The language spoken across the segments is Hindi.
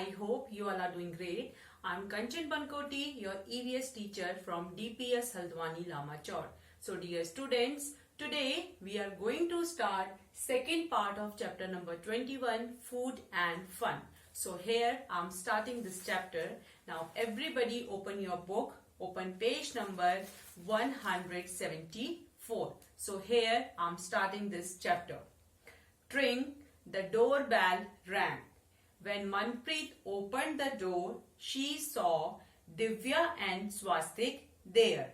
I hope you all are doing great. I'm Kanchan Bankoti, your EVS teacher from DPS Haldwani Lamachor. So dear students, today we are going to start second part of chapter number 21, Food and Fun. So here I'm starting this chapter. Now everybody open your book, open page number 174. So here I'm starting this chapter. Tring, the doorbell rang. When Manpreet opened the door, she saw Divya and Swastik there.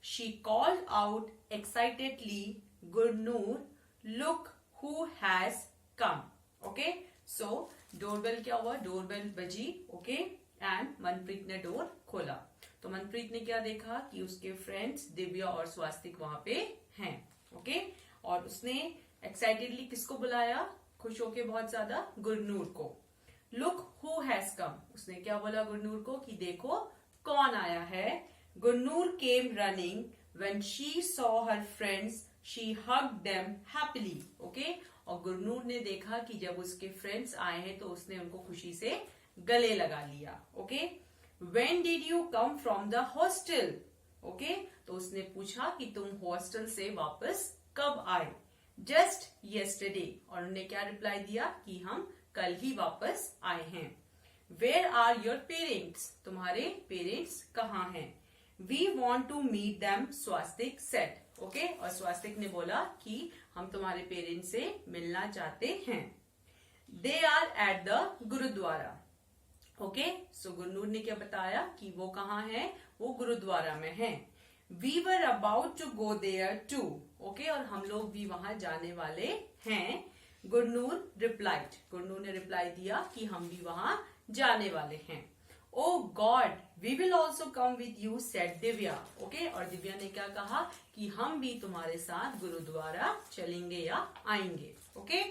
She called out excitedly, Gurnoor, look who has come. Okay, so doorbell क्या हुआ? Doorbell बजी, okay, and मनप्रीत ने डोर खोला. तो मनप्रीत ने क्या देखा कि उसके फ्रेंड्स दिव्या और स्वास्तिक वहां पे हैं, okay, और उसने एक्साइटेडली किसको बुलाया? खुश होके बहुत ज्यादा गुरनूर को. Look who has come. उसने क्या बोला गुरनूर को कि देखो कौन आया है. Gurnoor came running. When she saw her friends she hugged them happily. Okay, और गुरनूर ने देखा कि जब उसके फ्रेंड्स आए हैं तो उसने उनको खुशी से गले लगा लिया. Okay, when did you come from the hostel. Okay, तो उसने पूछा कि तुम हॉस्टल से वापस कब आए. Just yesterday. और उन्होंने क्या रिप्लाई दिया कि हम कल ही वापस आए हैं. Where are your parents. तुम्हारे पेरेंट्स कहाँ हैं. We want to meet them, Swastik said. Okay, और स्वास्तिक ने बोला कि हम तुम्हारे पेरेंट्स से मिलना चाहते हैं. They are at the gurudwara. Okay, so Gurnoor ने क्या बताया कि वो कहाँ है. वो गुरुद्वारा में है. We were about to go there too. Okay, और हम लोग भी वहां जाने वाले हैं. गुरनूर रिप्लाइड. गुरनूर ने रिप्लाई दिया कि हम भी वहां जाने वाले हैं. Oh God, we will also come with you, said Divya. Okay, और दिव्या ने क्या कहा कि हम भी तुम्हारे साथ गुरुद्वारा चलेंगे या आएंगे. Okay,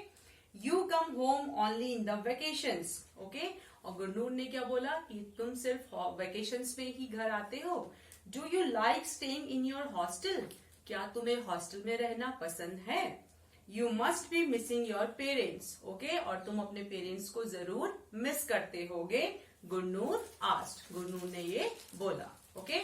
you come home only in the vacations. Okay, और गुरनूर ने क्या बोला कि तुम सिर्फ वेकेशंस में ही घर आते हो. Do you like staying in your hostel. क्या तुम्हें हॉस्टल में रहना पसंद है. You must be missing your parents. Okay, और तुम अपने पेरेंट्स को जरूर मिस करते होगे. गुरनूर आस्क्ड. गुरनूर ने ये बोला. Okay,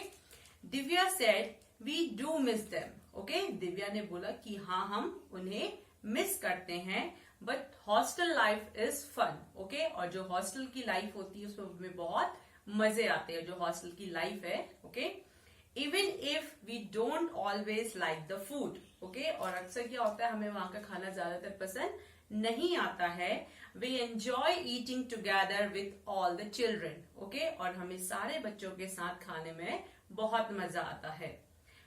Divya said we do miss them. Okay, Divya ने बोला कि हाँ हम उन्हें मिस करते हैं. But hostel life is fun. Okay, और जो हॉस्टल की लाइफ होती है उसमें बहुत मजे आते हैं. जो हॉस्टल की लाइफ है. Okay, even if we don't always like the food. Okay, और अक्सर क्या होता है हमें वहां का खाना ज्यादातर पसंद नहीं आता है. We enjoy eating together with all the children. Okay, और हमें सारे बच्चों के साथ खाने में बहुत मजा आता है.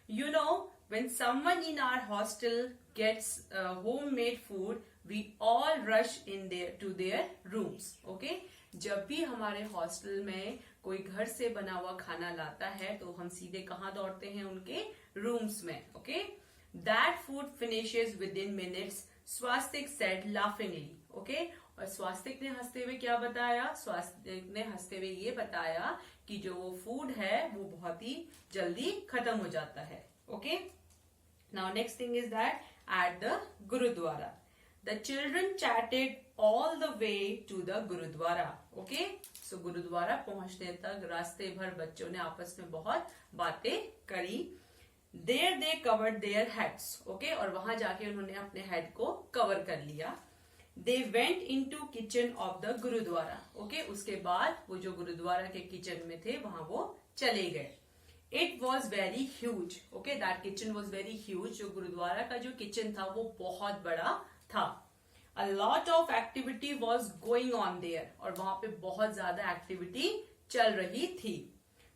You know, when someone in our hostel gets homemade food, we all rush in there to their rooms. Okay, जब भी हमारे हॉस्टल में कोई घर से बना हुआ खाना लाता है तो हम सीधे कहाँ दौड़ते हैं? उनके रूम्स में. Okay, that food finishes within minutes, Swastik said laughingly. Okay, और स्वास्तिक ने हंसते हुए क्या बताया? स्वास्तिक ने हंसते हुए ये बताया कि जो वो फूड है वो बहुत ही जल्दी खत्म हो जाता है. Okay, now next thing is that at the Gurudwara, the children chatted all the way to the Gurudwara. Okay, so Gurudwara पहुंचने तक रास्ते भर बच्चों ने आपस में बहुत बातें करी. There they covered their heads. Okay, और वहां जाके उन्होंने अपने हेड को कवर कर लिया. They went into kitchen of the Gurudwara. Okay, उसके बाद वो जो गुरुद्वारा के किचन में थे वहां वो चले गए. It was very huge. Okay, that kitchen was very huge. जो गुरुद्वारा का जो किचन था वो बहुत बड़ा था. A lot of activity was going on there. और वहां पे बहुत ज्यादा एक्टिविटी चल रही थी.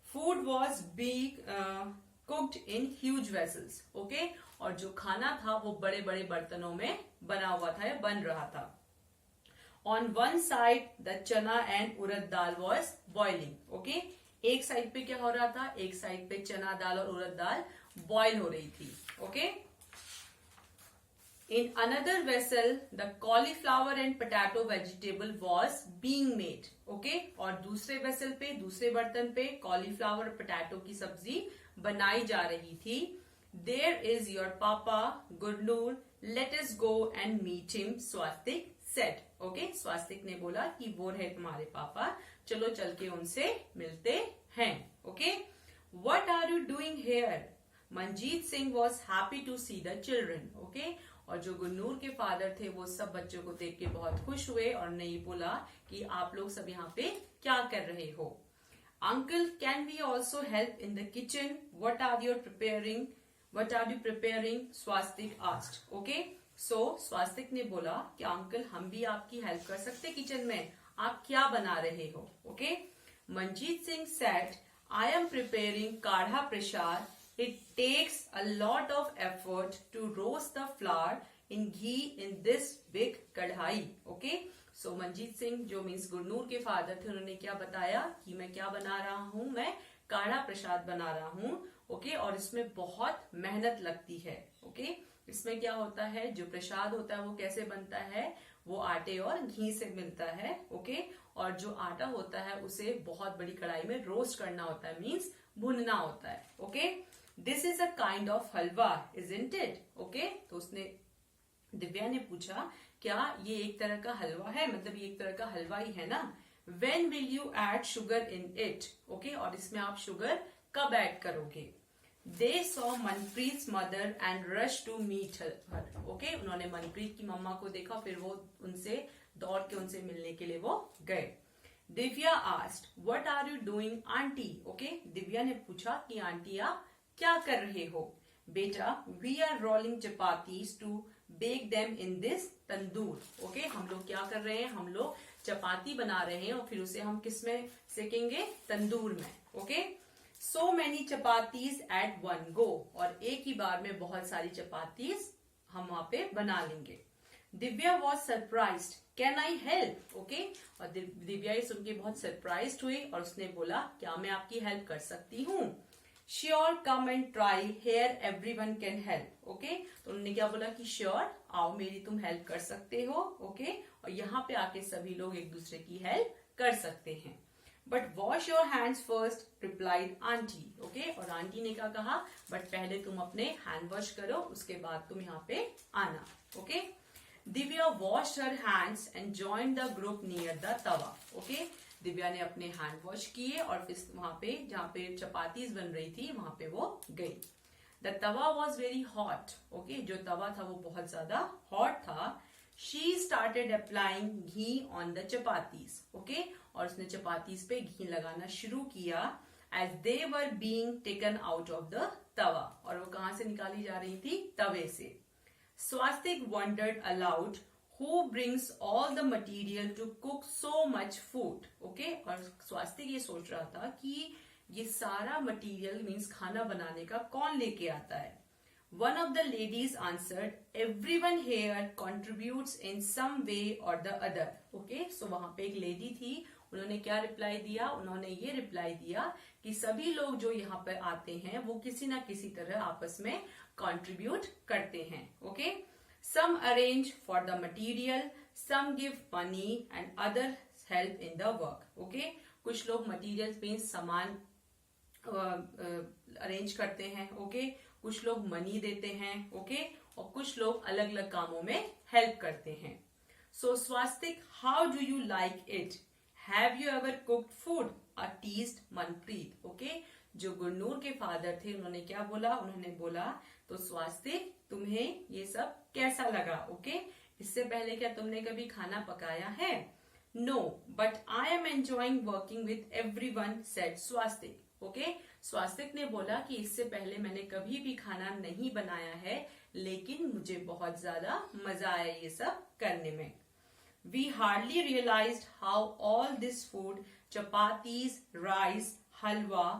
Food was being cooked in huge vessels. Okay, और जो खाना था वो बड़े बड़े बर्तनों में बना हुआ था या बन रहा था. On one side the chana and urad dal was boiling. Okay, एक साइड पे क्या हो रहा था? एक साइड पे चना दाल और उड़द दाल बॉईल हो रही थी. Okay, in another vessel the cauliflower and potato vegetable was being made. Okay, और दूसरे वेसल पे, दूसरे बर्तन पे कॉलीफ्लावर और पोटैटो की सब्जी बनाई जा रही थी. There is your papa Gurnoor, let us go and meet him, Swastik said. Okay, Swastik ने बोला कि वो रहे तुम्हारे पापा, चलो चल के उनसे मिलते हैं. Okay, what are you doing here? Manjeet Singh was happy to see the children. Okay, और जो गुरनूर के फादर थे वो सब बच्चों को देख के बहुत खुश हुए और ने ये बोला कि आप लोग सब यहाँ पे क्या कर रहे हो. Uncle, can we also help in the kitchen? What are you preparing? Swastik asked. Okay, so स्वास्तिक ने बोला कि अंकल हम भी आपकी हेल्प कर सकते किचन में, आप क्या बना रहे हो. Okay, Manjeet Singh said, I am preparing kadha prasad. It takes a lot of effort to roast the flour in ghee in this big kadhai. Okay, so Manjeet Singh जो मीन्स गुरनूर के फादर थे उन्होंने क्या बताया कि मैं क्या बना रहा हूँ, मैं काढ़ा प्रसाद बना रहा हूँ. ओके, और इसमें बहुत मेहनत लगती है. ओके, इसमें क्या होता है, जो प्रसाद होता है वो कैसे बनता है, वो आटे और घी से मिलता है. ओके, और जो आटा होता है उसे बहुत बड़ी कढ़ाई में रोस्ट करना होता है, मीन्स भुनना होता है. Okay, this is a kind of halwa, isn't it. Okay, तो उसने दिव्या ने पूछा क्या ये एक तरह का हलवा है, मतलब ये एक तरह का हलवा ही है ना. When will you add sugar in it? Okay, और इसमें आप शुगर कब ऐड करोगे. They saw Manpreet mother and rushed to meet her. Okay, उन्होंने मनप्रीत की मम्मा को देखा, फिर वो उनसे दौड़ के उनसे मिलने के लिए वो गए. Divya asked, what are you doing, auntie? Okay, Divya ने पूछा कि आंटी आप क्या कर रहे हो. बेटा, we are rolling chapatis to bake them in this tandoor. Okay, हम लोग क्या कर रहे हैं, हम लोग चपाती बना रहे हैं और फिर उसे हम किस में सेकेंगे, तंदूर में. Okay, so many chapatis at one go, और एक ही बार में बहुत सारी चपातीज हम वहां पे बना लेंगे. Divya was surprised, can I help. Okay, और दिव्या ये सुन के बहुत सरप्राइज्ड हुई और उसने बोला क्या मैं आपकी हेल्प कर सकती हूँ. Sure, come and try, here everyone can help. Okay, तो उन्होंने क्या बोला कि श्योर, आओ मेरी तुम हेल्प कर सकते हो. ओके, और यहाँ पे आके सभी लोग एक दूसरे की हेल्प कर सकते हैं. But wash your hands first, replied aunty. Okay, और आंटी ने क्या कहा, बट पहले तुम अपने हैंड वॉश करो, उसके बाद तुम यहाँ पे आना. Okay, Divya wash her hands and join the group near the Tawa. Okay, Divya ने अपने हैंड वॉश किए और फिर वहां पे जहाँ पे चपातीज बन रही थी वहां पे वो गई. The tawa was very hot. Okay, जो तवा था वो बहुत ज्यादा हॉट था. She started applying ghee on the chapatis. Okay, और उसने चपातीज पे घी लगाना शुरू किया. As they were being taken out of the tawa, और वो कहां से निकाली जा रही थी, तवे से. Swastik wondered aloud, who brings all the material to cook so much food. Okay, और स्वास्तिक ये सोच रहा था कि ये सारा मटेरियल मीन्स खाना बनाने का कौन लेके आता है. One of the ladies answered, everyone here contributes in some way or the other. Okay, so वहां पे एक लेडी थी, उन्होंने क्या रिप्लाई दिया, उन्होंने ये रिप्लाई दिया कि सभी लोग जो यहाँ पर आते हैं वो किसी ना किसी तरह आपस में कंट्रीब्यूट करते हैं. Okay, some arrange for the material, some give money and others help in the work. Okay, कुछ लोग मटेरियल में सामान अरेंज करते हैं. ओके, कुछ लोग मनी देते हैं. ओके, और कुछ लोग अलग अलग कामों में हेल्प करते हैं. So Swastik, how do you like it, have you ever cooked food, teased Manpreet. Okay, जो गुरनूर के फादर थे उन्होंने क्या बोला, उन्होंने बोला तो स्वास्तिक तुम्हें ये सब कैसा लगा. ओके, इससे पहले क्या तुमने कभी खाना पकाया है. No, but I am enjoying working with everyone, said Swastik. Okay, Swastik ने बोला कि इससे पहले मैंने कभी भी खाना नहीं बनाया है, लेकिन मुझे बहुत ज्यादा मजा आया ये सब करने में. We hardly realised how all this food, chapatis, rice, halwa,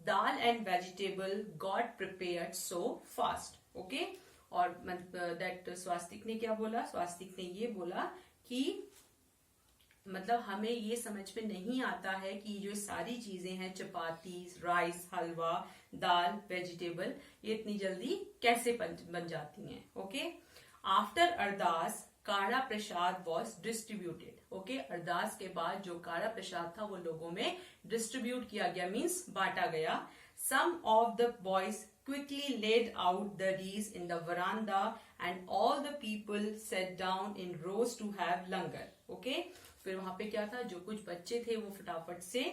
dal and vegetable got prepared so fast. Okay, और दैट स्वास्तिक ने क्या बोला, स्वास्तिक ने ये बोला कि मतलब हमें ये समझ में नहीं आता है कि जो सारी चीजें हैं, चपातीज, राइस, हलवा, दाल, वेजिटेबल, ये इतनी जल्दी कैसे बन जाती हैं. ओके, आफ्टर अरदास काढ़ा प्रसाद वॉज डिस्ट्रीब्यूटेड. ओके, अरदास के बाद जो काढ़ा प्रसाद था वो लोगों में डिस्ट्रीब्यूट किया गया, मीन्स बांटा गया. Some of the boys quickly laid out the wreaths in the veranda and all the people sat down in rows to have langar. Okay? फिर वहां पे क्या था, जो कुछ बच्चे थे वो फटाफट से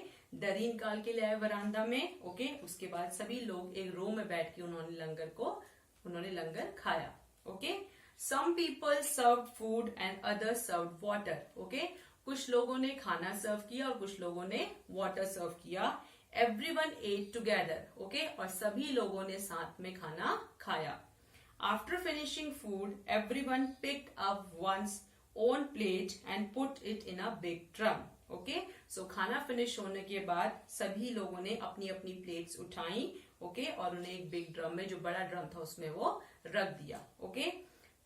दरी निकाल के ले आए वरांदा में. ओके, उसके बाद सभी लोग एक रो में बैठ के उन्होंने लंगर खाया. Okay, some people serve food and others serve water. Okay, कुछ लोगों ने खाना सर्व किया और कुछ लोगों ने वाटर सर्व किया. Everyone ate together, okay? और सभी लोगों ने साथ में खाना खाया. After finishing food, everyone picked up one's own plate and put it in a big drum, okay? So खाना फिनिश होने के बाद सभी लोगों ने अपनी अपनी प्लेट्स उठाई, okay? और उन्हें एक बिग ड्रम में, जो बड़ा ड्रम था उसमें वो रख दिया. Okay?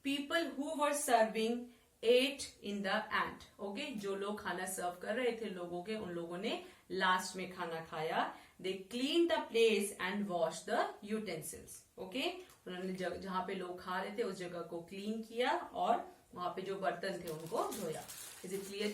People who were serving ate in the end, okay? जो लोग खाना सर्व कर रहे थे लोगों के, उन लोगों ने लास्ट में खाना खाया. They cleaned the place and washed the utensils, okay? उन्होंने जहाँ पे लोग खा रहे थे उस जगह को क्लीन किया और वहां पे जो बर्तन थे उनको धोया. Is it clear?